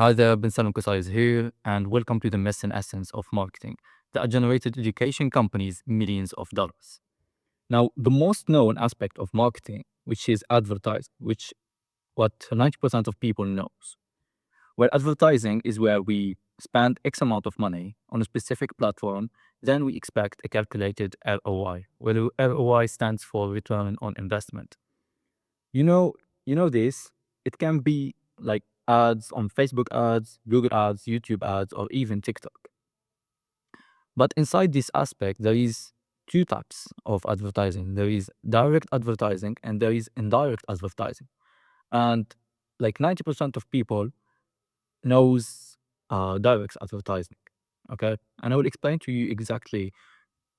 Hi there, Ben Salam Kusai here, and welcome to the mess and essence of marketing that generated education companies millions of dollars. Now, the most known aspect of marketing, which is advertising, which what 90% of people knows. Where advertising is where we spend X amount of money on a specific platform, then we expect a calculated ROI, where the ROI stands for return on investment. You know, you know this. It can be like ads on Facebook ads, Google ads, YouTube ads, or even TikTok. But inside this aspect, there is two types of advertising. There is direct advertising and there is indirect advertising. And like 90% of people knows direct advertising. Okay. And I will explain to you exactly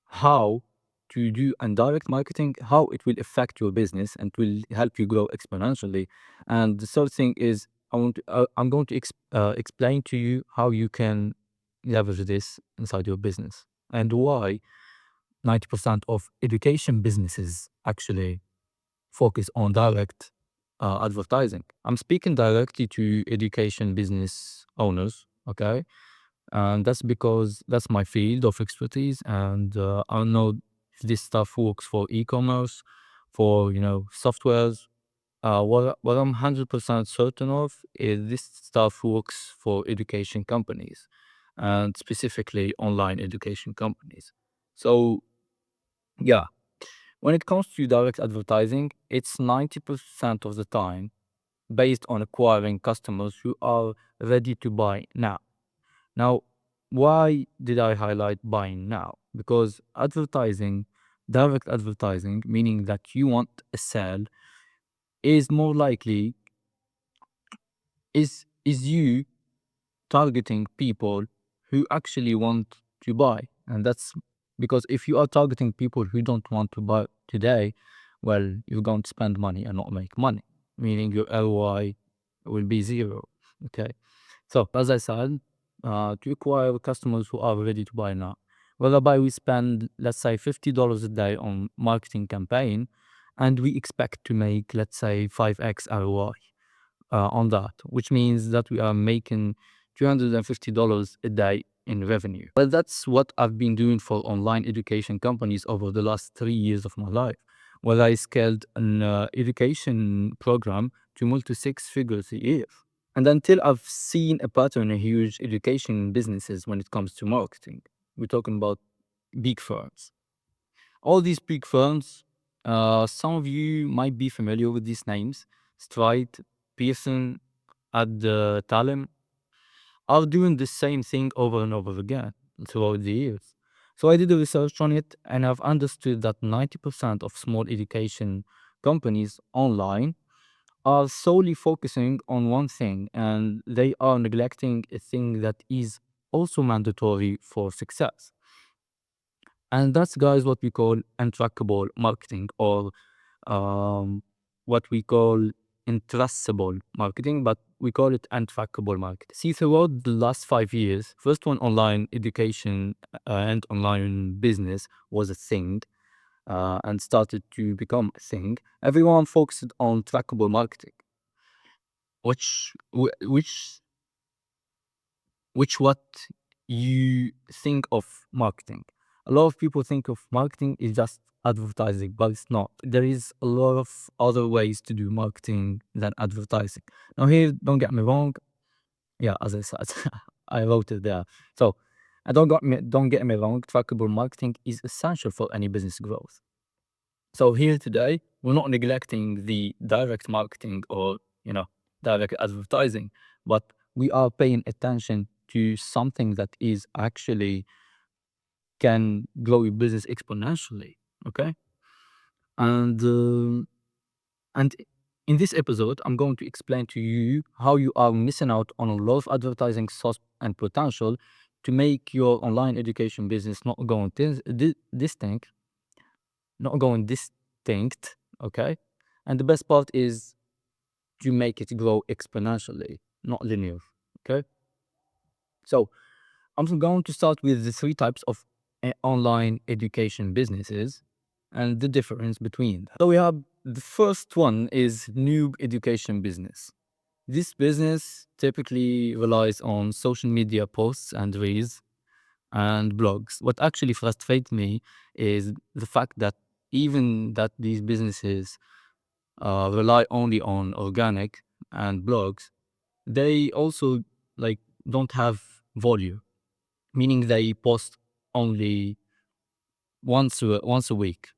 how to do indirect marketing, how it will affect your business and will help you grow exponentially. And the third thing is I'm going to explain to you how you can leverage this inside your business and why 90% of education businesses actually focus on direct advertising. I'm speaking directly to education business owners, okay? And that's because that's my field of expertise, and I don't know if this stuff works for e-commerce, for softwares. What I'm 100% certain of is this stuff works for education companies, and specifically online education companies. So yeah, when it comes to direct advertising, it's 90% of the time based on acquiring customers who are ready to buy now. Now, why did I highlight buying now? Because advertising, direct advertising, meaning that you want a sale, is more likely is you targeting people who actually want to buy. And that's because if you are targeting people who don't want to buy today, well, you're going to spend money and not make money, meaning your ROI will be zero. Okay. So, as I said, to acquire customers who are ready to buy now, whereby we spend, let's say, $50 a day on marketing campaign, and we expect to make, let's say, 5x ROI on that, which means that we are making $250 a day in revenue. Well, that's what I've been doing for online education companies over the last 3 years of my life, where I scaled an education program to multi six figures a year. And until I've seen a pattern in huge education businesses when it comes to marketing, we're talking about big firms. All these big firms, some of you might be familiar with these names: Stride, Pearson, Talem, are doing the same thing over and over again throughout the years. So I did a research on it, and I've understood that 90% of small education companies online are solely focusing on one thing, and they are neglecting a thing that is also mandatory for success. And that's, guys, what we call untrackable marketing, or um, what we call intraceable marketing, but we call it untrackable marketing. See, throughout the last 5 years, first one, online education and online business was a thing, and started to become a thing. Everyone focused on trackable marketing, which wh- which which what you think of marketing. A lot of people think of marketing is just advertising, but it's not. There is a lot of other ways to do marketing than advertising. Now here, don't get me wrong. Yeah, as I said, I wrote it there. So, don't get me wrong. Trackable marketing is essential for any business growth. So here today, we're not neglecting the direct marketing or, direct advertising, but we are paying attention to something that is actually can grow your business exponentially. Okay. And in this episode, I'm going to explain to you how you are missing out on a lot of advertising sauce and potential to make your online education business not going distinct. Okay. And the best part is to make it grow exponentially, not linear. Okay. So I'm going to start with the three types of online education businesses and the difference between them. So we have the first one is noob education business. This business typically relies on social media posts and reels and blogs. What actually frustrates me is the fact that even that these businesses rely only on organic and blogs, they also like don't have volume, meaning they post only once a week.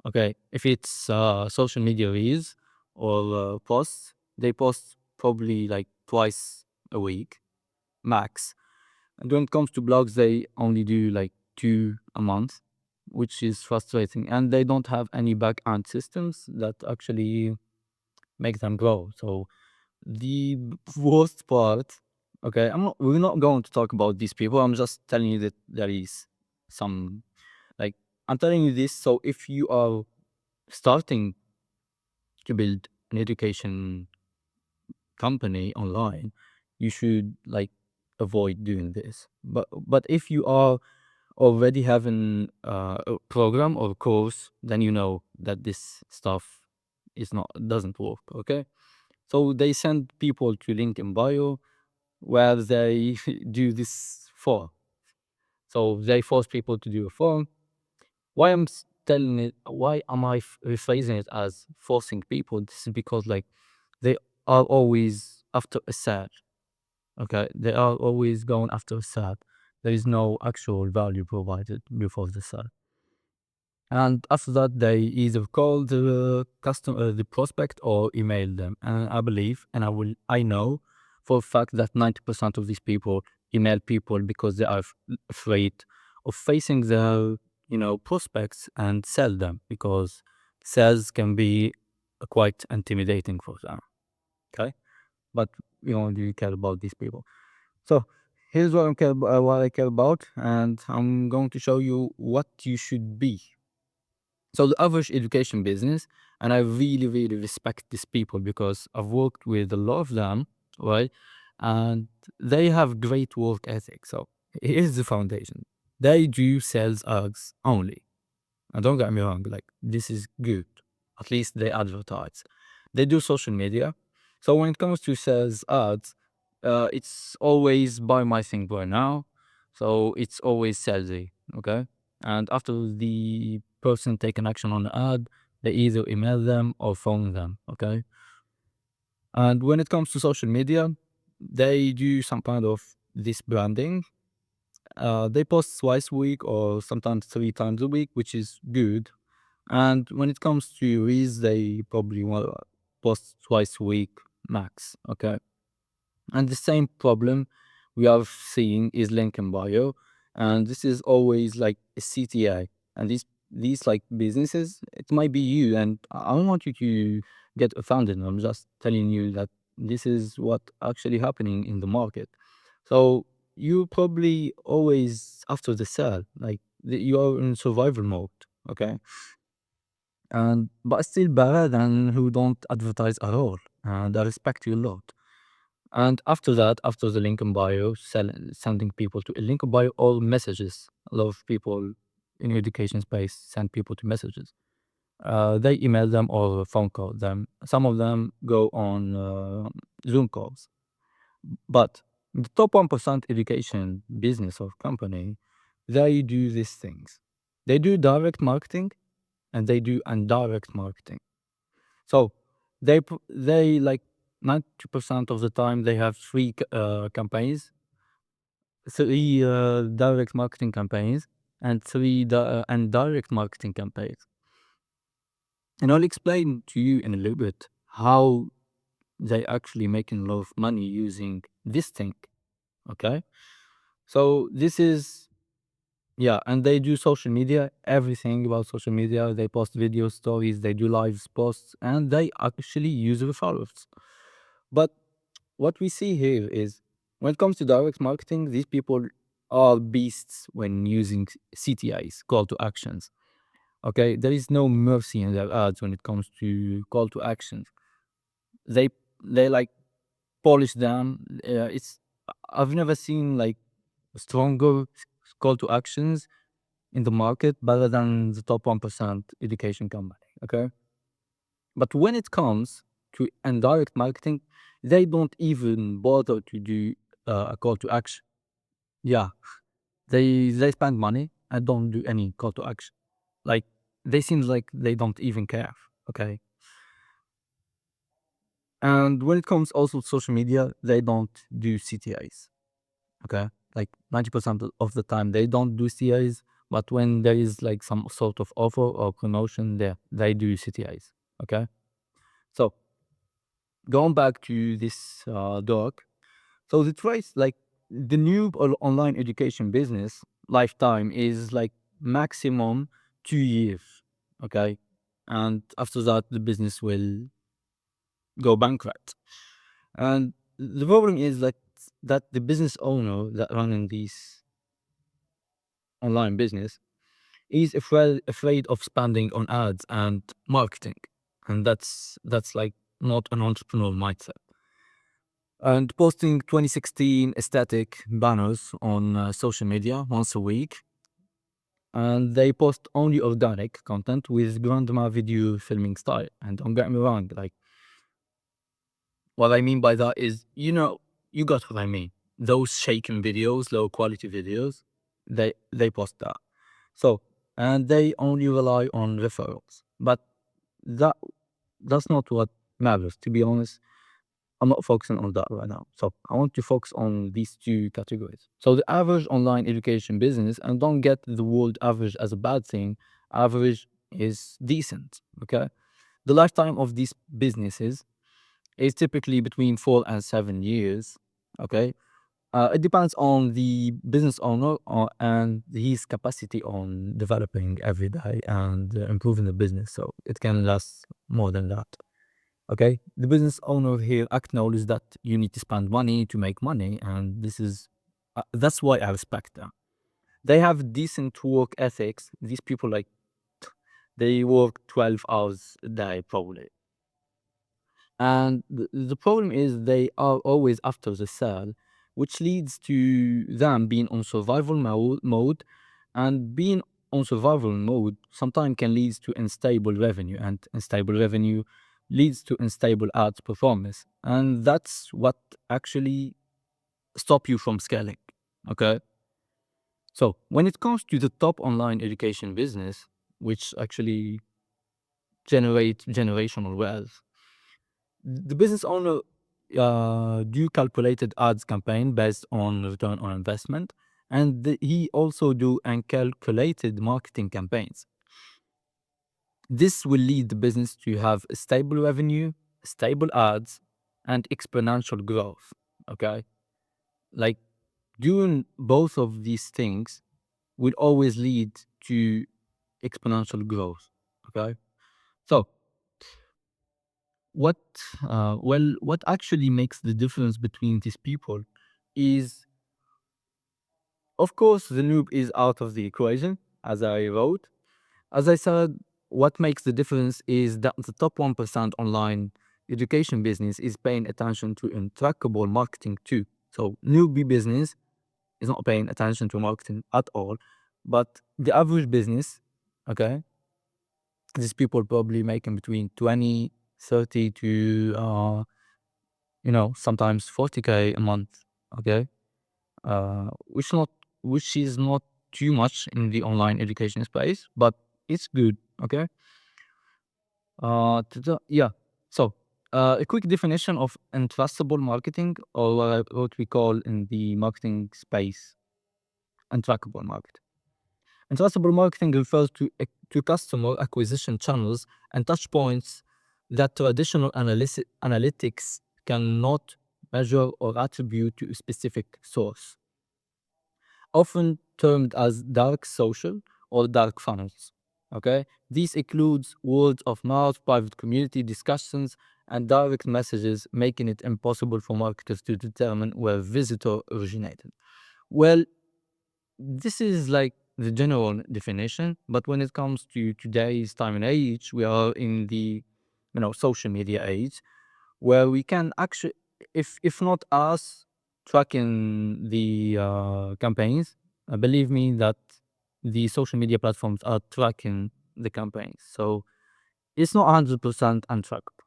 Okay, if it's social media reels or posts, they post probably like twice a week max. And when it comes to blogs, they only do like two a month, which is frustrating. And they don't have any back end systems that actually make them grow. So the worst part, okay, we're not going to talk about these people. I'm just telling you that there is some, like, I'm telling you this. So if you are starting to build an education company online, you should like avoid doing this. But if you are already having a program or course, then you know that this stuff is not doesn't work. Okay, so they send people to link in bio where they do this for. So they force people to do a form. Why telling it? Why am I rephrasing it as forcing people? This is because like they are always after a sale. Okay, they are always going after a sale. There is no actual value provided before the sale. And after that, they either call the customer, the prospect, or email them. And I believe, and I know for a fact that 90% of these people email people because they are afraid of facing their, prospects and sell them, because sales can be quite intimidating for them. Okay, but we only care about these people. So here's what I care about, and I'm going to show you what you should be. So the average education business, and I really, really respect these people because I've worked with a lot of them, right? And they have great work ethic. So here's the foundation. They do sales ads only. And don't get me wrong, like this is good. At least they advertise. They do social media. So when it comes to sales ads, it's always buy my thing right now. So it's always salesy. Okay. And after the person take an action on the ad, they either email them or phone them. Okay. And when it comes to social media, they do some kind of this branding. They post twice a week or sometimes three times a week, which is good. And when it comes to reels, they probably want to post twice a week max. Okay. And the same problem we are seeing is link in bio. And this is always like a CTA. And these like businesses, it might be you. And I don't want you to get offended. I'm just telling you that this is what actually happening in the market. So you probably always after the sale, like you are in survival mode. Okay. And but still better than who don't advertise at all. And I respect you a lot. And after that, after the link in bio, sending people to a link in bio or messages. A lot of people in education space send people to messages. They email them or phone call them. Some of them go on Zoom calls. But the top 1% education business or company, they do these things. They do direct marketing and they do indirect marketing. So they like 90% of the time they have three campaigns, three direct marketing campaigns, and three indirect marketing campaigns. And I'll explain to you in a little bit how they actually making a lot of money using this thing. Okay, so this is. Yeah, and they do social media, everything about social media. They post video stories, they do live posts, and they actually use referrals. But what we see here is when it comes to direct marketing, these people are beasts when using CTAs, call to actions. Okay, there is no mercy in their ads when it comes to call to actions. They they like polish them. It's I've never seen like stronger call to actions in the market better than the top 1% education company. Okay. But when it comes to indirect marketing, they don't even bother to do a call to action. Yeah, they spend money and don't do any call to action. Like they seem like they don't even care. Okay. And when it comes also to social media, they don't do CTAs. Okay. Like 90% of the time they don't do CTAs, but when there is like some sort of offer or promotion there, they do CTAs. Okay. So going back to this doc, so the trace, like the new online education business lifetime is like maximum 2 years. Okay. And after that, the business will go bankrupt. And the problem is like that the business owner that running this online business is afraid of spending on ads and marketing. And that's like not an entrepreneurial mindset. And posting 2016 aesthetic banners on social media once a week. And they post only organic content with grandma video filming style. And don't get me wrong, like what I mean by that is, you got what I mean. Those shaken videos, low quality videos, they post that. So, and they only rely on referrals. But that that's not what matters, to be honest. I'm not focusing on that right now. So I want to focus on these two categories. So the average online education business, and don't get the word average as a bad thing. Average is decent. Okay. The lifetime of these businesses is typically between 4 and 7 years. Okay. It depends on the business owner and his capacity on developing every day and improving the business. So it can last more than that. Okay. The business owner here acknowledges that you need to spend money to make money. And that's why I respect them. They have decent work ethics. These people, like, they work 12 hours a day, probably. And the problem is they are always after the sale, which leads to them being on survival mode. And being on survival mode sometimes can lead to unstable revenue, and unstable revenue leads to unstable ads performance. And that's what actually stop you from scaling. Okay. So when it comes to the top online education business, which actually generate generational wealth, the business owner do calculated ads campaign based on return on investment, and he also do uncalculated marketing campaigns. This will lead the business to have a stable revenue, stable ads, and exponential growth. Okay, like doing both of these things will always lead to exponential growth. Okay, so what what actually makes the difference between these people is, of course, the noob is out of the equation, as I wrote. As I said, what makes the difference is that the top 1% online education business is paying attention to untrackable marketing too. So newbie business is not paying attention to marketing at all, but the average business, okay, these people probably making between 20, 30 to sometimes 40K a month. Okay. Which not which is not too much in the online education space, but it's good. Okay. Yeah. So a quick definition of untrustable marketing, or what we call in the marketing space, untrackable marketing. Untrustable marketing refers to customer acquisition channels and touch points that traditional analytics cannot measure or attribute to a specific source, often termed as dark social or dark funnels. Okay, these includes words of mouth, private community discussions, and direct messages, making it impossible for marketers to determine where visitor originated. Well, this is like the general definition, but when it comes to today's time and age, we are in the social media age, where we can actually, if not us tracking the campaigns, believe me that the social media platforms are tracking the campaigns. So it's not 100% untrackable.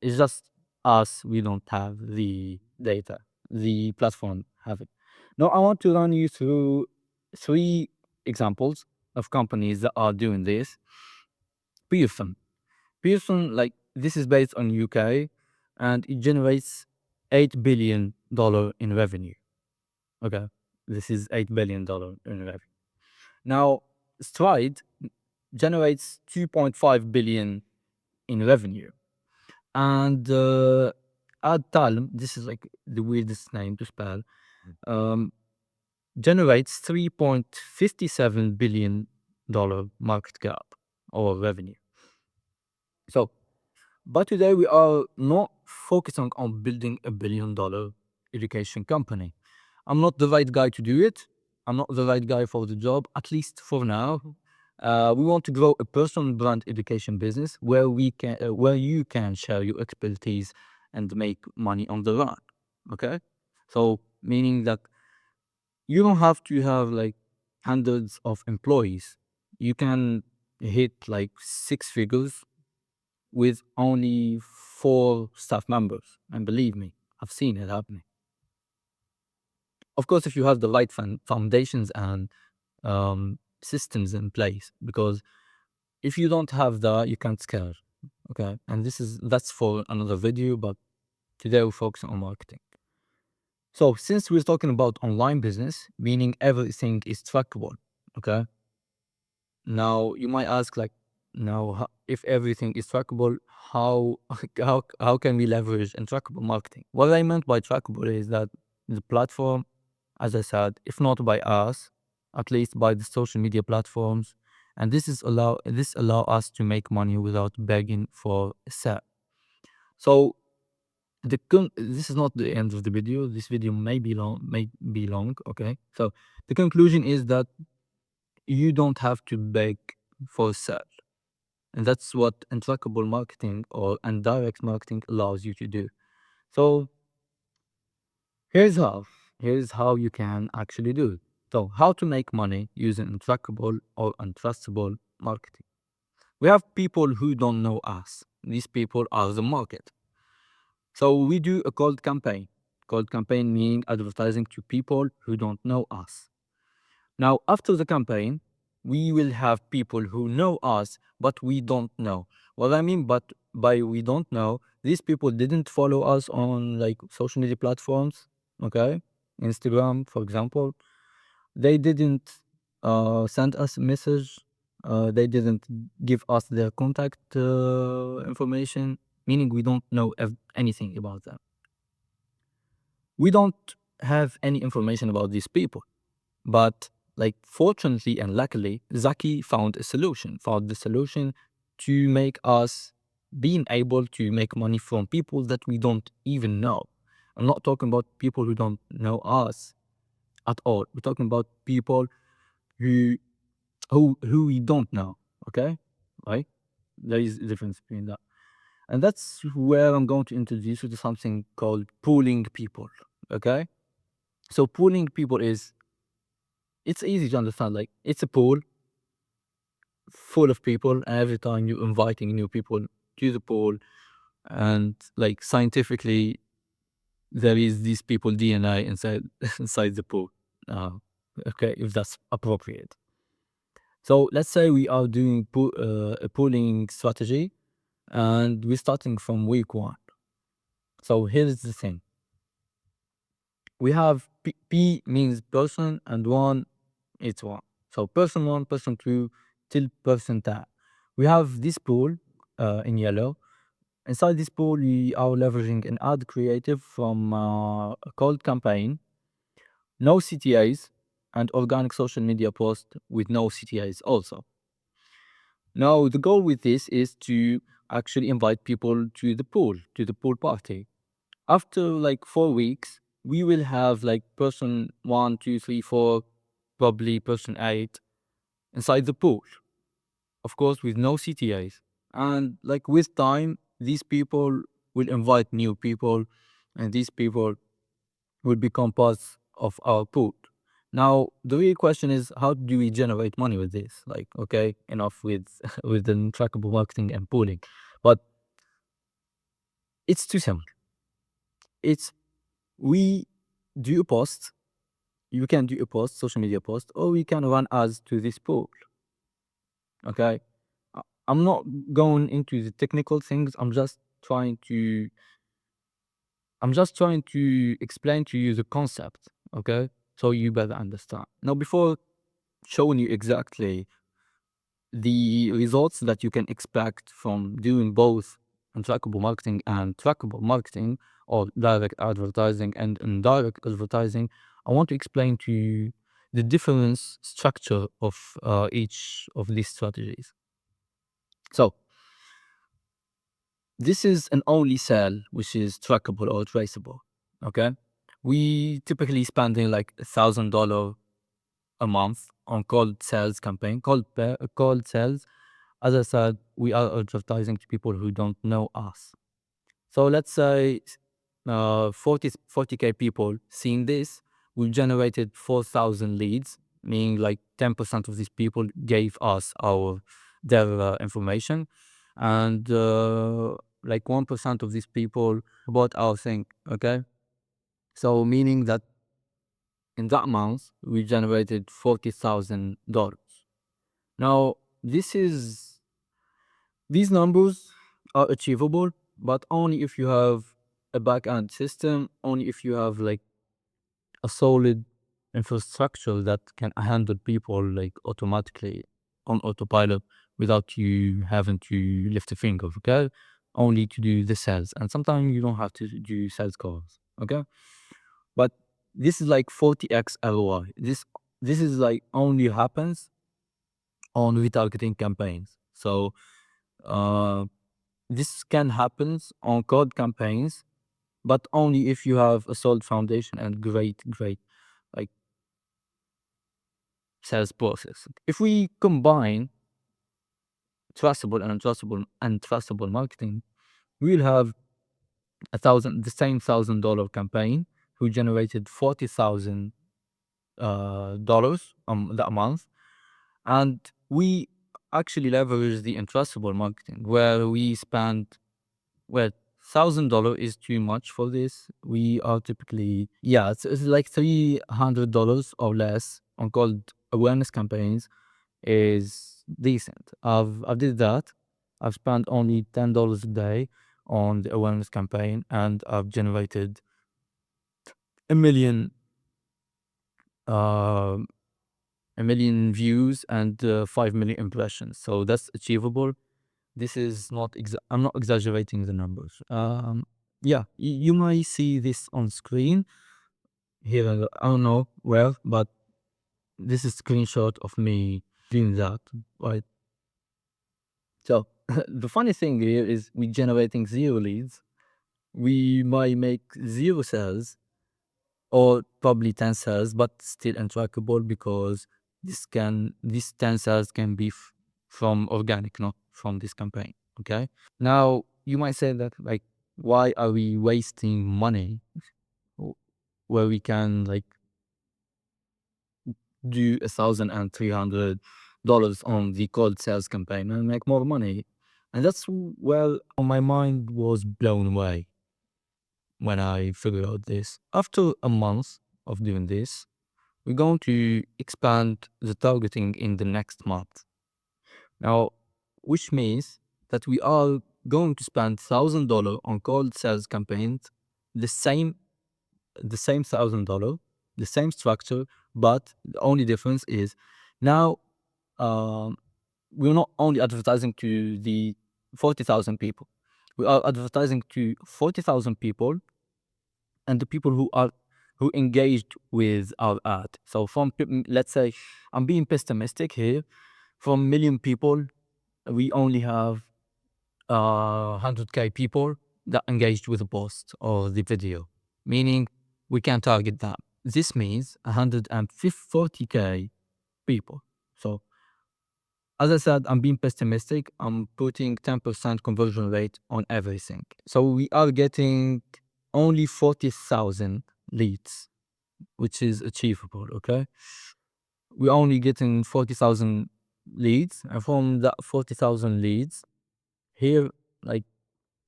It's just us, we don't have the data. The platform have it. Now I want to run you through 3 examples of companies that are doing this. Pearson. Pearson, like this is based on UK and it generates $8 billion in revenue. Okay. This is $8 billion in revenue. Now Stride generates 2.5 billion in revenue. And Talm, this is like the weirdest name to spell, um, generates $3.57 billion market cap or revenue. So, but today we are not focusing on building a $1 billion education company. I'm not the right guy to do it. I'm not the right guy for the job, at least for now. We want to grow a personal brand education business where you can share your expertise and make money on the run. Okay, so meaning that you don't have to have like hundreds of employees. You can hit like 6 figures with only 4 staff members, and believe me, I've seen it happening. Of course, if you have the right foundations and systems in place, because if you don't have that, you can't scale. Okay, and that's for another video, but today we're focusing on marketing. So since we're talking about online business, meaning everything is trackable, okay, now you might ask like, now if everything is trackable, how how can we leverage in trackable marketing? What I meant by trackable is that the platform, as I said, if not by us, at least by the social media platforms, and this allow us to make money without begging for a set. So this is not the end of the video. This video may be long. Okay, so the conclusion is that you don't have to beg for a sale, and that's what untrackable marketing or indirect marketing allows you to do. So here's how. Here's how you can actually do it. So how to make money using untrackable or untrustable marketing. We have people who don't know us. These people are the market. So we do a cold campaign. Cold campaign meaning advertising to people who don't know us. Now, after the campaign, we will have people who know us, but we don't know. What I mean but by we don't know, these people didn't follow us on like social media platforms, okay? Instagram, for example. They didn't send us a message. They didn't give us their contact information, meaning we don't know anything about them. We don't have any information about these people. But like fortunately and luckily, Zaki found the solution to make us being able to make money from people that we don't even know. I'm not talking about people who don't know us at all. We're talking about people who who we don't know. Okay, right? There is a difference between that, and that's where I'm going to introduce you to something called pooling people. Okay, so pooling people is it's easy to understand. Like it's a pool full of people, and every time you're inviting new people to the pool, and like scientifically, there is these people DNA inside inside the pool. Okay, if that's appropriate. So let's say we are doing a pooling strategy, and we're starting from week 1. So here's the thing: we have P means person, and 1 it's 1. So person 1, person 2, till person 10. We have this pool in yellow. Inside this pool, we are leveraging an ad creative from a cold campaign, no CTAs, and organic social media post with no CTAs also. Now, the goal with this is to actually invite people to the pool party. After like 4 weeks, we will have like person 1, 2, 3, 4, probably person 8 inside the pool, of course, with no CTAs. And like with time, these people will invite new people, and these people will become parts of our pool. Now, the real question is, how do we generate money with this? Like, okay, enough with with the trackable marketing and pooling, but It's too simple. It's we do a post. You can do a post, social media post, or we can run ads to this pool. Okay, I'm not going into the technical things. I'm just trying to explain to you the concept. Okay, so you better understand. Now, before showing you exactly the results that you can expect from doing both untrackable marketing and trackable marketing, or direct advertising and indirect advertising, I want to explain to you the difference structure of each of these strategies. So this is an only sale which is trackable or traceable. Okay, we typically spending like $1,000 a month on cold sales campaign, cold sales. As I said, we are advertising to people who don't know us. So let's say 40k people seeing this, we generated 4,000 leads, meaning like 10% of these people gave us their information, and like 1% of these people bought our thing. Okay, so meaning that in that month we generated $40,000. Now these numbers are achievable, but only if you have a back-end system, only if you have like a solid infrastructure that can handle people like automatically on autopilot without you having to lift a finger. Okay, only to do the sales, and sometimes you don't have to do sales calls. Okay, but this is like 40x ROI. This is like only happens on retargeting campaigns. So uh, this can happen on code campaigns, but only if you have a solid foundation and great like sales process. If we combine trustable and untrustable marketing, we'll have the same $1,000 campaign who generated $40,000 that month, and we actually leverage the untrustable marketing where we spend, well, $1,000 is too much for this. We are typically, yeah, it's like $300 or less on cold awareness campaigns is decent. I did that. I've spent only $10 a day on the awareness campaign, and I've generated a million, uh, a million views and 5 million impressions. So that's achievable. This is not, I'm not exaggerating the numbers. Yeah, you might see this on screen here. I don't know where, but this is a screenshot of me doing that, right? So the funny thing here is we generating zero leads. We might make zero sales or probably 10 sales, but still untrackable because these 10 sales can be from organic, not from this campaign. Okay. Now you might say that like, why are we wasting money where we can like do $1,300 on the cold sales campaign and make more money? And that's where my mind was blown away when I figured out this. After a month of doing this, we're going to expand the targeting in the next month. Now, which means that we are going to spend $1,000 on cold sales campaigns, the same $1,000, the same structure, but the only difference is now um, we're not only advertising to the 40,000 people, we are advertising to 40,000 people and the people who engaged with our ad. So from, let's say, I'm being pessimistic here, from million people, we only have 100k people that engaged with the post or the video, meaning we can target that. This means 140k people. So as I said, I'm being pessimistic. I'm putting 10% conversion rate on everything. So we are getting only 40,000 leads, which is achievable. Okay, we're only getting 40,000 leads, and from that 40,000 leads, here, like,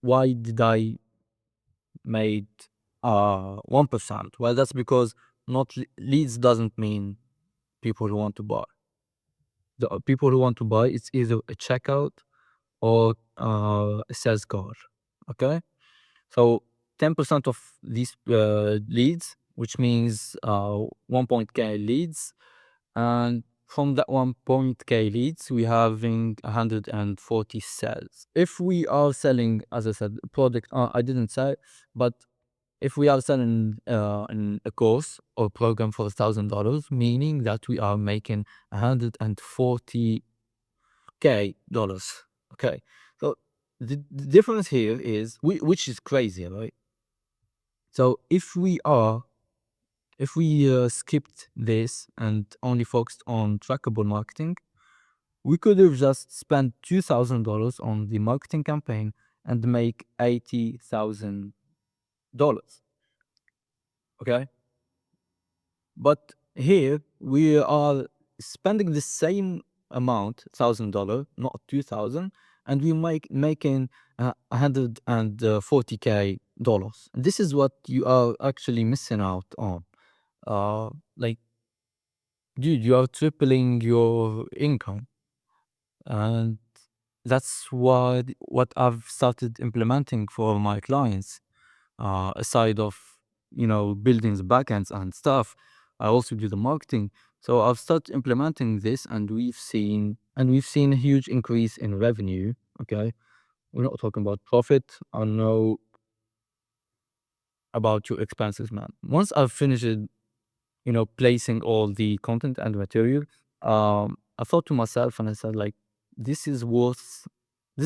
why did I made 1%. Well, that's because not leads doesn't mean people who want to buy. The people who want to buy, it's either a checkout or a sales call. Okay, so 10% of these leads, which means 1 point K leads, and from that 1 point K leads, we having 140 sales. If we are selling, as I said, a product, I didn't say, but if we are selling in a course or program for $1,000, meaning that we are making 140K dollars. Okay, so the difference here is, which is crazy, right? So if we skipped this and only focused on trackable marketing, we could have just spent $2,000 on the marketing campaign and make $80,000. Okay, but here we are spending the same amount, $1,000, not 2,000, and we making 140K dollars. This is what you are actually missing out on. Like, dude, you are tripling your income, and that's what I've started implementing for my clients. Aside of building the backends and stuff, I also do the marketing. So I've started implementing this, and we've seen a huge increase in revenue. Okay, we're not talking about profit. I know about your expenses, man. Once I've finished placing all the content and material, I thought to myself and I said, like, this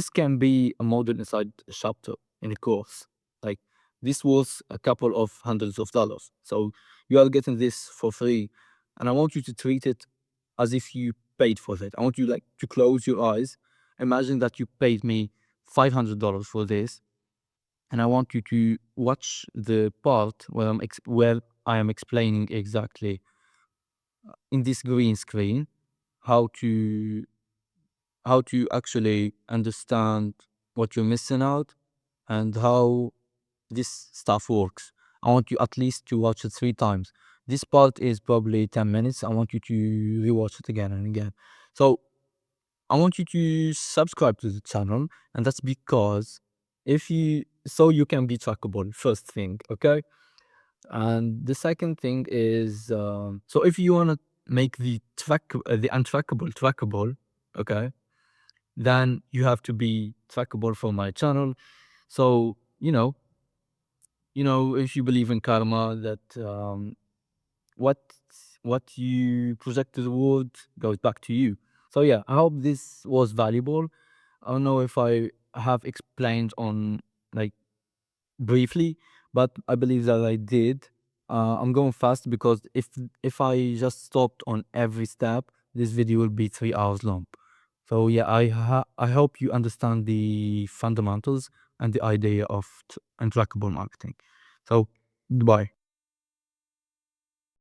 can be a module inside a chapter in a course. Like, this was a couple of hundreds of dollars. So you are getting this for free. And I want you to treat it as if you paid for it. I want you like to close your eyes. Imagine that you paid me $500 for this, and I want you to watch the part where I am explaining exactly in this green screen how to actually understand what you're missing out and how this stuff works. I want you at least to watch it 3 times. This part is probably 10 minutes. I want you to rewatch it again and again. So I want you to subscribe to the channel, and that's because so you can be trackable, first thing, okay? And the second thing is, so if you want to make the untrackable trackable, okay, then you have to be trackable for my channel. So if you believe in karma, that what what you project to the world goes back to you. So yeah, I hope this was valuable. I don't know if I have explained on, like, briefly, but I believe that I did. I'm going fast because if I just stopped on every step, this video will be 3 hours long. So yeah, I hope you understand the fundamentals and the idea of untrackable marketing. So goodbye.